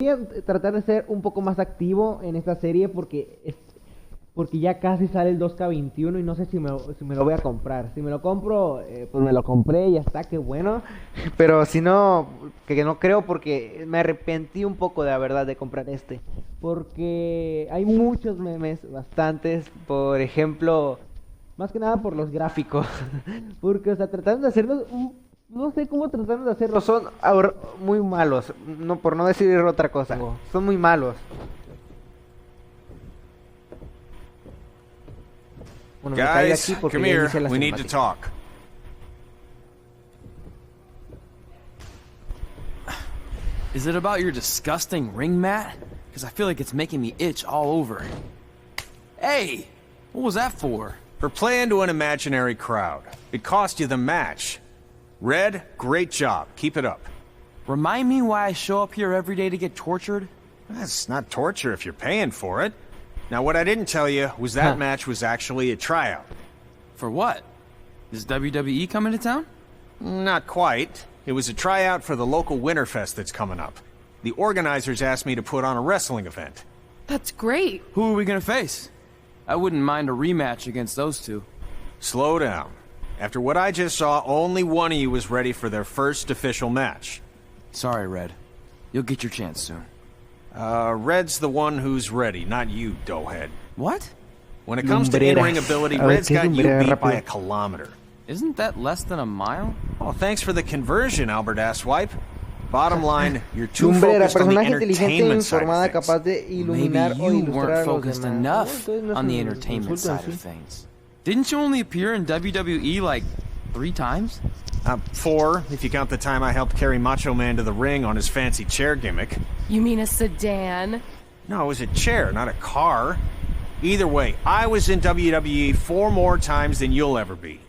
Voy a tratar de ser un poco más activo en esta serie porque ya casi sale el 2K21 y no sé si me lo voy a comprar. Si me lo compro, pues me lo compré y ya está, qué bueno. Pero si no, que no creo porque me arrepentí un poco de la verdad de comprar este. Porque hay muchos memes, bastantes. Por ejemplo, más que nada por los gráficos. Porque, o sea, trataron de hacerlos no sé cómo trataron de hacerlo. Son muy malos. No, por no decir otra cosa. Son muy malos. Bueno, me caigo Guys, aquí porque come ya here. inicié la We need to cinemática. talk. Is it about your disgusting ring mat? Because I feel like it's making me itch all over. Hey! What was that for? For playing to an imaginary crowd. It cost you the match. Red, great job. Keep it up. Remind me why I show up here every day to get tortured? That's not torture if you're paying for it. Now, what I didn't tell you was that match was actually a tryout. For what? Is WWE coming to town? Not quite. It was a tryout for the local Winterfest that's coming up. The organizers asked me to put on a wrestling event. That's great. Who are we gonna face? I wouldn't mind a rematch against those two. Slow down. After what I just saw, only one of you was ready for their first official match. Sorry, Red. You'll get your chance soon. Red's the one who's ready, not you, doughhead. What? When it comes to in-ring ability, Red's got you beat by a kilometer. Isn't that less than a mile? Oh, thanks for the conversion, Albert Asswipe. Bottom line, you're too Lumbrera, focused on the personaje inteligente e entertainment side informada of things. capaz de Maybe iluminar o you ilustrar weren't a los focused demás. enough Entonces no es on the un entertainment insulto en side of sí. things. Didn't you only appear in WWE like 3 times? 4, if you count the time I helped carry Macho Man to the ring on his fancy chair gimmick. You mean a sedan? No, it was a chair, not a car. Either way, I was in WWE 4 more times than you'll ever be.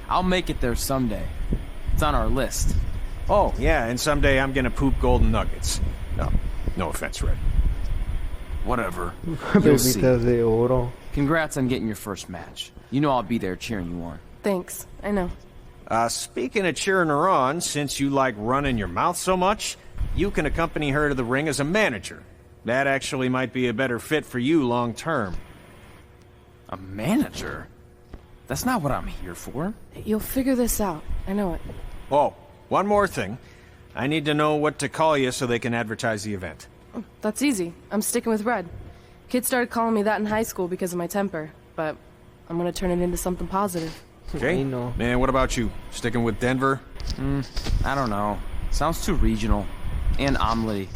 I'll make it there someday. It's on our list. Oh, yeah, and someday I'm gonna poop golden nuggets. No, no offense, Red. Whatever. You'll see. Pepitas de oro. Congrats on getting your first match. You know I'll be there cheering you on. Thanks. I know. Speaking of cheering her on, since you like running your mouth so much, you can accompany her to the ring as a manager. That actually might be a better fit for you long term. A manager? That's not what I'm here for. You'll figure this out. I know it. Oh, one more thing. I need to know what to call you so they can advertise the event. That's easy. I'm sticking with Red. Kids started calling me that in high school because of my temper, but I'm gonna turn it into something positive. Okay? No. Man, what about you? Sticking with Denver? I don't know. Sounds too regional. And omelette.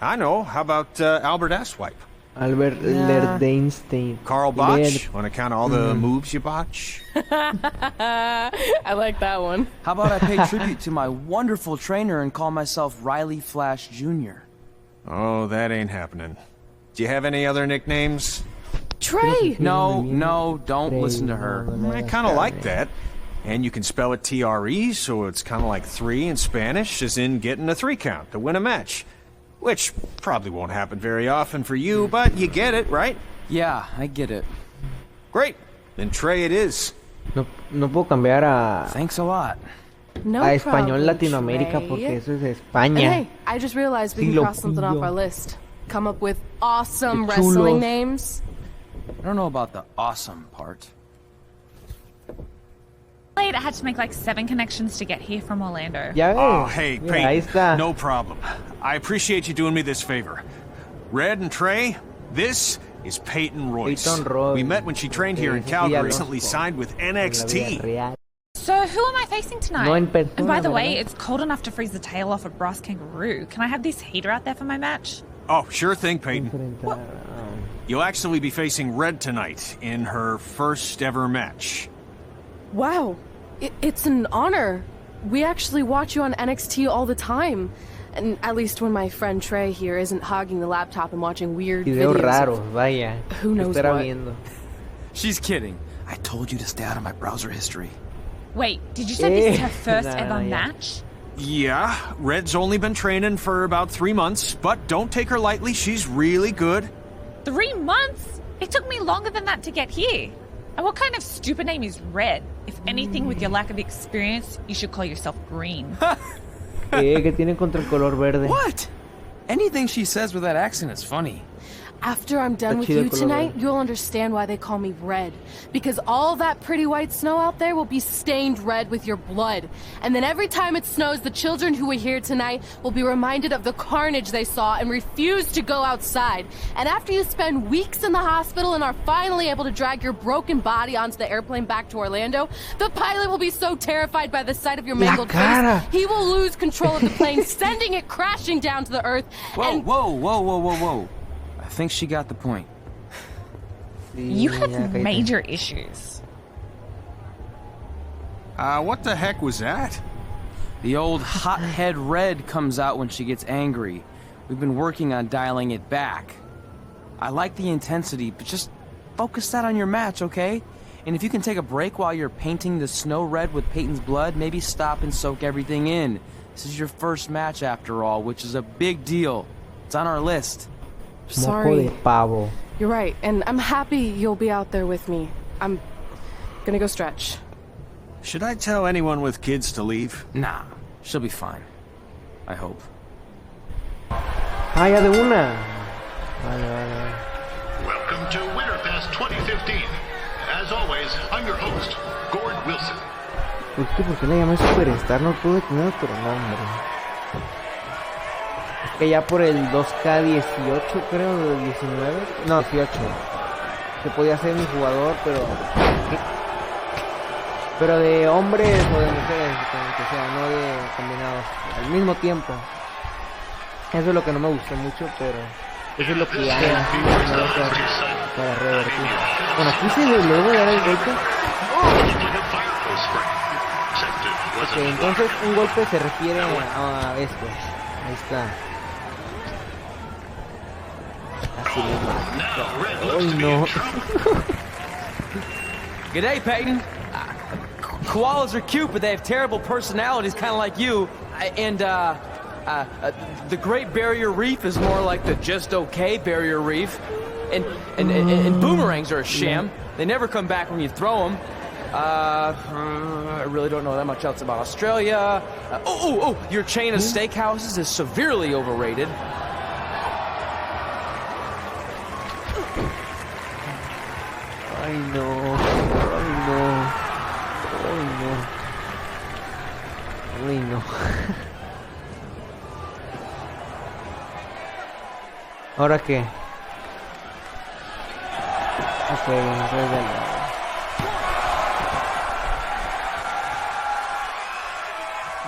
I know. How about Albert Asswipe? Albert Yeah. Lerdenstein. Carl Botch? On account of all the moves you botch? I like that one. How about I pay tribute to my wonderful trainer and call myself Riley Flash Jr.? Oh, that ain't happening. Do you have any other nicknames? Trey! No, don't listen to her. I kind of like that. And you can spell it T-R-E, so it's kind of like 3 in Spanish, as in getting a 3 count to win a match. Which probably won't happen very often for you, but you get it, right? Yeah, I get it. Great. Then Trey it is. No puedo cambiar Thanks a lot. No a español problem, Latinoamérica Trey. porque eso es And España. hey, I just realized we Sí can lo cross something off pillo. our list. Come up with awesome Qué wrestling chulos. names. I don't know about the awesome part. I had to make like 7 connections to get here from Orlando. Ya ves. Oh, hey, Mira, ahí Peyton. está. No problem. I appreciate you doing me this favor. Red and Trey, this is Peyton Royce. Peyton Royce. We met when she trained here in Sí, Calgary, ya lo recently conozco. signed with En la vida NXT. real. So who am I facing tonight? No en persona, and by the way, ¿verdad? it's cold enough to freeze the tail off a brass kangaroo. Can I have this heater out there for my match? Oh, sure thing, Peyton. Enfrentar, You'll actually be facing Red tonight in her first ever match. Wow. It's an honor. We actually watch you on NXT all the time. And at least when my friend Trey here isn't hogging the laptop and watching weird Videos videos. raros, vaya. Who knows Estará what? viendo. She's kidding. I told you to stay out of my browser history. Wait, did you say this is her first Nah, ever yeah. match? Yeah, Red's only been training for about 3 months, but don't take her lightly, she's really good. 3 months? It took me longer than that to get here. And what kind of stupid name is Red? If anything, with your lack of experience, you should call yourself Green. ¿Qué tienen contra el color verde? What? Anything she says with that accent is funny. After I'm done with you tonight, you'll understand why they call me Red. Because all that pretty white snow out there will be stained red with your blood. And then every time it snows, the children who were here tonight will be reminded of the carnage they saw and refuse to go outside. And after you spend weeks in the hospital and are finally able to drag your broken body onto the airplane back to Orlando, the pilot will be so terrified by the sight of your mangled face, he will lose control of the plane, sending it crashing down to the earth. Whoa. I think she got the point. You have major issues. What the heck was that? The old hothead Red comes out when she gets angry. We've been working on dialing it back. I like the intensity, but just focus that on your match, okay? And if you can take a break while you're painting the snow red with Peyton's blood, maybe stop and soak everything in. This is your first match after all, which is a big deal. It's on our list. Sorry. You're right, and I'm happy you'll be out there with me. I'm gonna go stretch. Should I tell anyone with kids to leave? Nah, she'll be fine. I hope. Ah, ya de una. Vale. Welcome to Winterfest 2015. As always, I'm your host, Gord Wilson. ¿Por qué le llamé Superstar? No pude tener otro nombre. Es que ya por el 2K18, creo, de 19. No, 18. Se podía ser mi jugador, pero de hombres o de mujeres, que sea, no de combinados al mismo tiempo. Eso es lo que no me gustó mucho, pero eso es lo que ya para revertir. Bueno, aquí se le voy a dar el golpe. Ok, entonces un golpe se refiere a esto. Ahí está. Así mismo. Uy, no. G'day, Peyton. Koalas are cute, but they have terrible personalities, kind of like you. And the Great Barrier Reef is more like the just okay Barrier Reef. And boomerangs are a sham. They never come back when you throw them. I really don't know that much else about Australia. Your chain of steakhouses is severely overrated. Ay, no. Ay, no. ¿Ahora qué? Ok, entonces dale.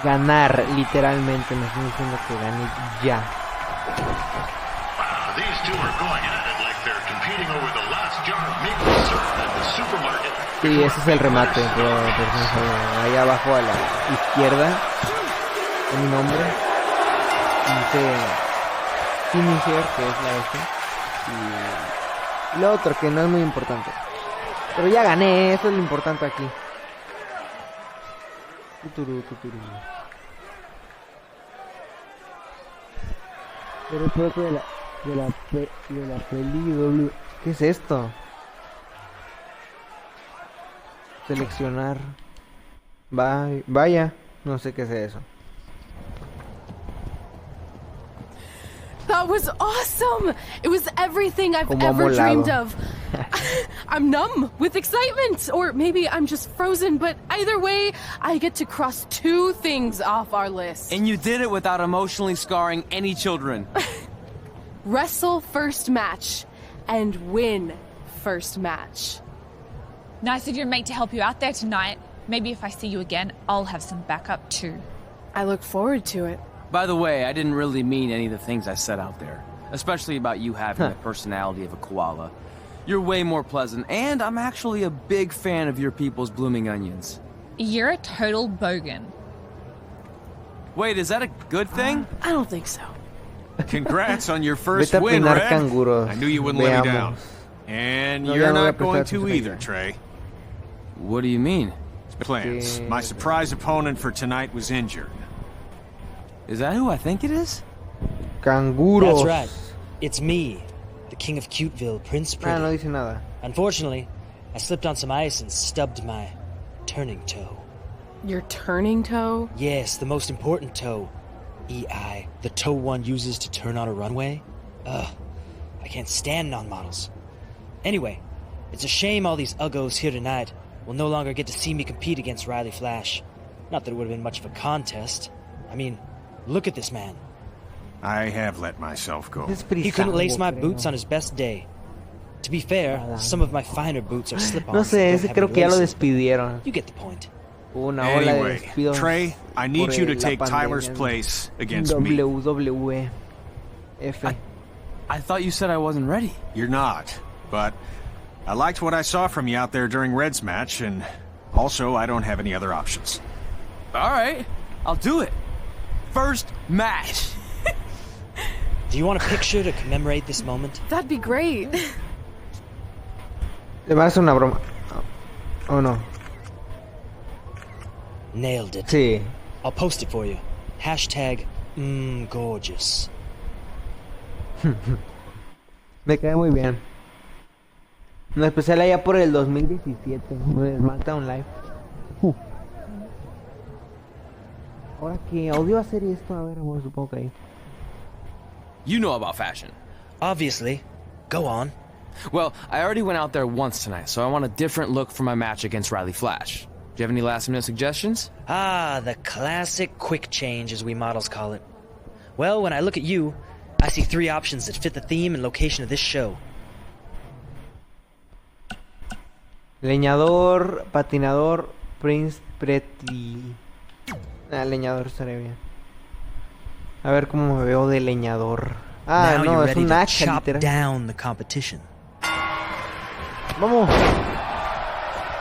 Ganar, literalmente, me están diciendo que gane ya. Sí, ese es el remate, pero ahí abajo a la izquierda, un nombre, dice finisher, que es la S, y lo otro que no es muy importante. Pero ya gané, eso es lo importante aquí. Pero creo que de la peli. ¿Qué es esto? Seleccionar. Vaya, no sé qué es eso. That was awesome! It was everything I've ever dreamed of. I'm numb with excitement, or maybe I'm just frozen, but either way, I get to cross 2 things off our list. And you did it without emotionally scarring any children. Wrestle first match, and win first match. Nice of your mate to help you out there tonight. Maybe if I see you again, I'll have some backup too. I look forward to it. By the way, I didn't really mean any of the things I said out there. Especially about you having the personality of a koala. You're way more pleasant, and I'm actually a big fan of your people's blooming onions. You're a total bogan. Wait, is that a good thing? I don't think so. Congrats on your first win, Red. I knew you wouldn't let me down. And you're not going to either, Trey. What do you mean? Plans. My surprise opponent for tonight was injured. Is that who I think it is? Canguros. That's right. It's me, the King of Cuteville, Prince Pretty. No dice nada. Unfortunately, I slipped on some ice and stubbed my turning toe. Your turning toe? Yes, the most important toe. EI, the toe one uses to turn on a runway? Ugh, I can't stand non-models. Anyway, it's a shame all these uggos here tonight will no longer get to see me compete against Riley Flash. Not that it would have been much of a contest. I mean, look at this man. I have let myself go. He couldn't lace my boots on his best day. To be fair, some of my finer boots are slip-ons. No sé, ese creo que ya lo despidieron. You get the point. Una ola de Anyway, despidos. Trey, I need you to take Tyler's place against me. WWE. F. I thought you said I wasn't ready. You're not, but I liked what I saw from you out there during Red's match, and also I don't have any other options. All right, I'll do it. First match. Do you want a picture to commemorate this moment? That'd be great. Le va a hacer una broma. Oh no. Nailed it. Sí. I'll post it for you. Hashtag gorgeous. Me cae muy bien. En especial allá por el 2017. SmackDown Live. Ahora que odio hacer esto, a ver, bueno, supongo que ahí. You know about fashion. Obviously. Go on. Well, I already went out there once tonight, so I want a different look for my match against Riley Flash. Do you have any last-minute suggestions? Ah, the classic quick change, as we models call it. Well, when I look at you, I see 3 options that fit the theme and location of this show. Leñador, patinador, Prince Pretty. Leñador estaría bien. A ver cómo me veo de leñador. Ah, now no, you're es ready un to hacha, chop literal. down the competition. Vamos.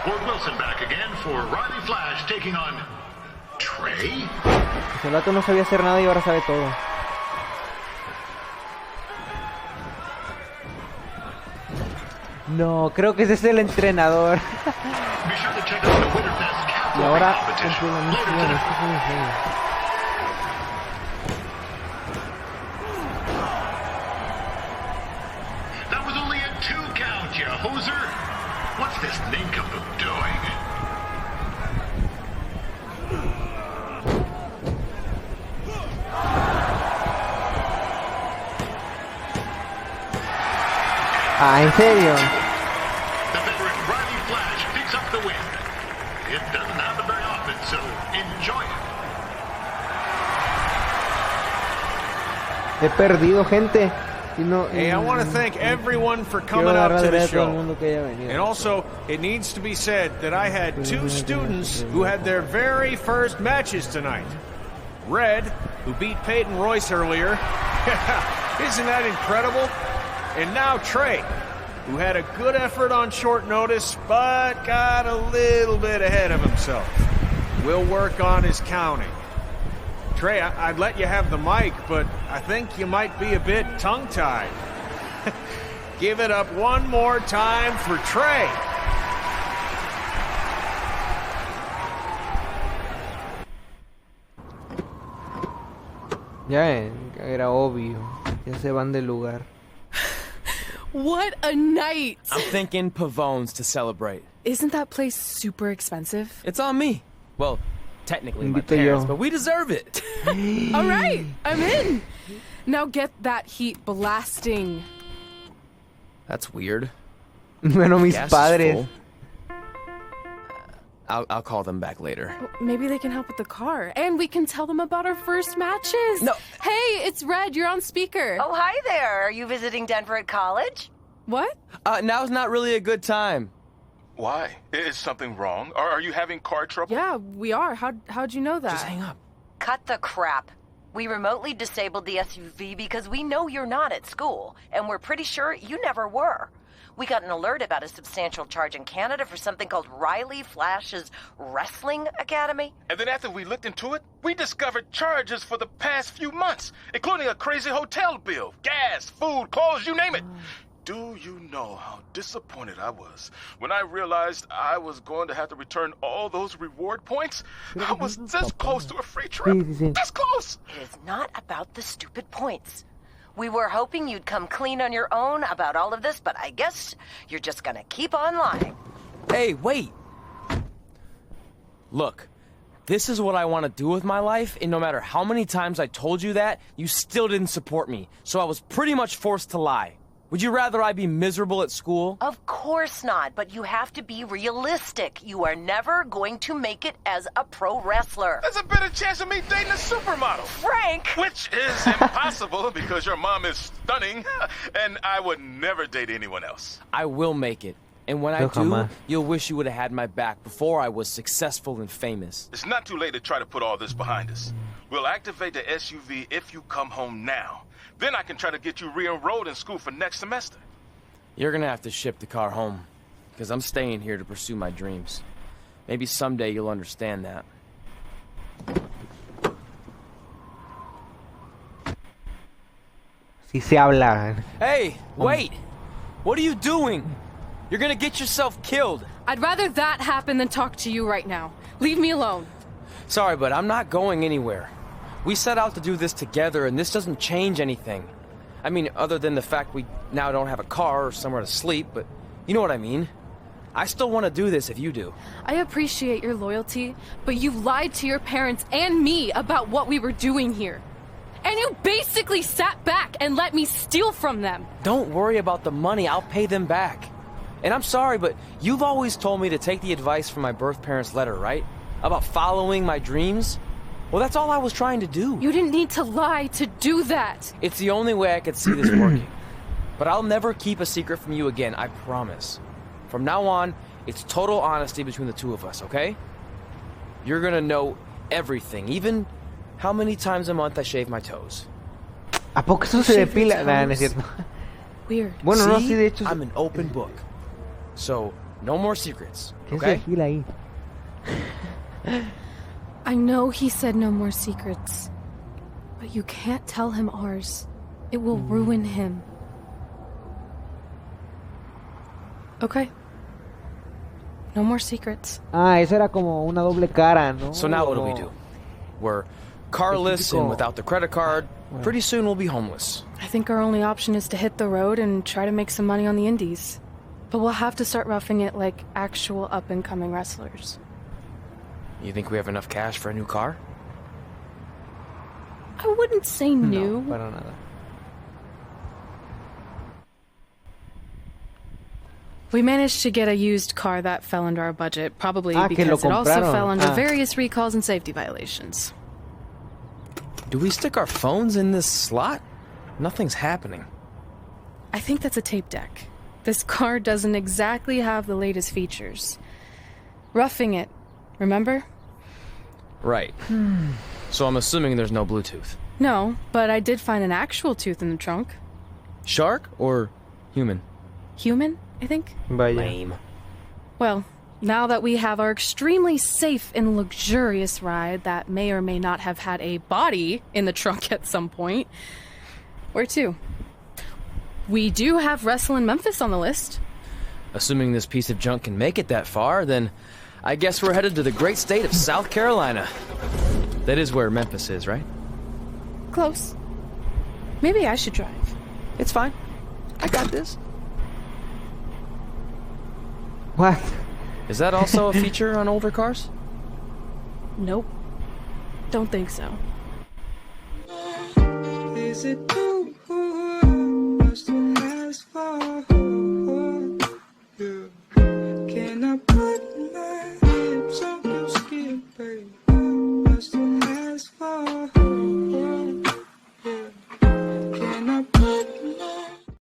Ford Wilson back again for Riley Flash taking on Trey. El vato no sabía hacer nada y ahora sabe todo. No, creo que ese es el entrenador. Be sure to check out the Winterfest Y ahora competition cumple la later misión. tonight. Esto es muy feo. That was only a 2 count, you hoser. What's this nincompoop doing? Ah, ¿en serio? The veteran Riley Flash picks up the win. It doesn't happen very often, so enjoy it. He perdido, gente. Y no, Hey, I want to thank everyone for quiero coming dar out to the gracias a todo el show. mundo que haya venido. And also, it needs to be said that I had 2 students who had their very first matches tonight. Red, who beat Peyton Royce earlier. Isn't that incredible? And now Trey, who had a good effort on short notice, but got a little bit ahead of himself. We'll work on his counting. Trey, I'd let you have the mic, but I think you might be a bit tongue-tied. Give it up one more time for Trey. Ya era obvio. Ya se van del lugar. What a night! I'm thinking Pavone's to celebrate. Isn't that place super expensive? It's on me. Well, technically my Invito parents, yo. but we deserve it. All right, I'm in. Now get that heat blasting. That's weird. Bueno, mis Gas is padres. full. I'll call them back later. Maybe they can help with the car. And we can tell them about our first matches. No. Hey, it's Red. You're on speaker. Oh, hi there. Are you visiting Denver at college? What? Now's not really a good time. Why? Is something wrong? Or are you having car trouble? Yeah, we are. How'd you know that? Just hang up. Cut the crap. We remotely disabled the SUV because we know you're not at school, and we're pretty sure you never were. We got an alert about a substantial charge in Canada for something called Riley Flash's Wrestling Academy. And then after we looked into it, we discovered charges for the past few months, including a crazy hotel bill, gas, food, clothes, you name it. Do you know how disappointed I was when I realized I was going to have to return all those reward points? I was this close to a free trip. This close! It is not about the stupid points. We were hoping you'd come clean on your own about all of this, but I guess you're just gonna keep on lying. Hey, wait. Look, This is what I want to do with my life, and no matter how many times I told you that, you still didn't support me, so I was pretty much forced to lie. Would you rather I be miserable at school? Of course not, but you have to be realistic. You are never going to make it as a pro wrestler. There's a better chance of me dating a supermodel. Frank! Which is impossible because your mom is stunning, and I would never date anyone else. I will make it. And when I do, you'll wish you would have had my back before I was successful and famous. It's not too late to try to put all this behind us. We'll activate the SUV if you come home now. Then I can try to get you re-enrolled in school for next semester. You're gonna have to ship the car home, because I'm staying here to pursue my dreams. Maybe someday you'll understand that. Si se habla. Hey, wait! What are you doing? You're gonna get yourself killed. I'd rather that happen than talk to you right now. Leave me alone. Sorry, but I'm not going anywhere. We set out to do this together, and this doesn't change anything. I mean, other than the fact we now don't have a car or somewhere to sleep, but you know what I mean. I still want to do this if you do. I appreciate your loyalty, but you lied to your parents and me about what we were doing here. And you basically sat back and let me steal from them. Don't worry about the money, I'll pay them back. And I'm sorry, but you've always told me to take the advice from my birth parents' letter, right? About following my dreams? Well, that's all I was trying to do. You didn't need to lie to do that. It's the only way I could see this working. But I'll never keep a secret from you again, I promise. From now on, it's total honesty between the two of us, okay? You're gonna know everything, even how many times a month I shave my toes. ¿A poco eso se depila? Nah, no es cierto. Weird. Bueno, See? no, sí, de hecho. I'm an open book. So, no more secrets, ¿Qué okay? se depila ahí? I know he said no more secrets, but you can't tell him ours. It will ruin him. Okay. No more secrets. Ah, eso era como una doble cara, ¿no? So now what do we do? We're carless and without the credit card. Pretty soon we'll be homeless. I think our only option is to hit the road and try to make some money on the indies. But we'll have to start roughing it like actual up-and-coming wrestlers. You think we have enough cash for a new car? I wouldn't say new. No, para nada. We managed to get a used car that fell under our budget, probably que lo because it also compraron. fell under various recalls and safety violations. Do we stick our phones in this slot? Nothing's happening. I think that's a tape deck. This car doesn't exactly have the latest features. Roughing it, remember? Right. So I'm assuming there's no Bluetooth. No, but I did find an actual tooth in the trunk. Shark or human? Human, I think? Vaya. Lame. Well, now that we have our extremely safe and luxurious ride that may or may not have had a body in the trunk at some point, where to? We do have Wrestle in Memphis on the list. Assuming this piece of junk can make it that far, then I guess we're headed to the great state of South Carolina. That is where Memphis is, right? Close. Maybe I should drive. It's fine. I got this. What? Is that also a feature on older cars? Nope. Don't think so. Is it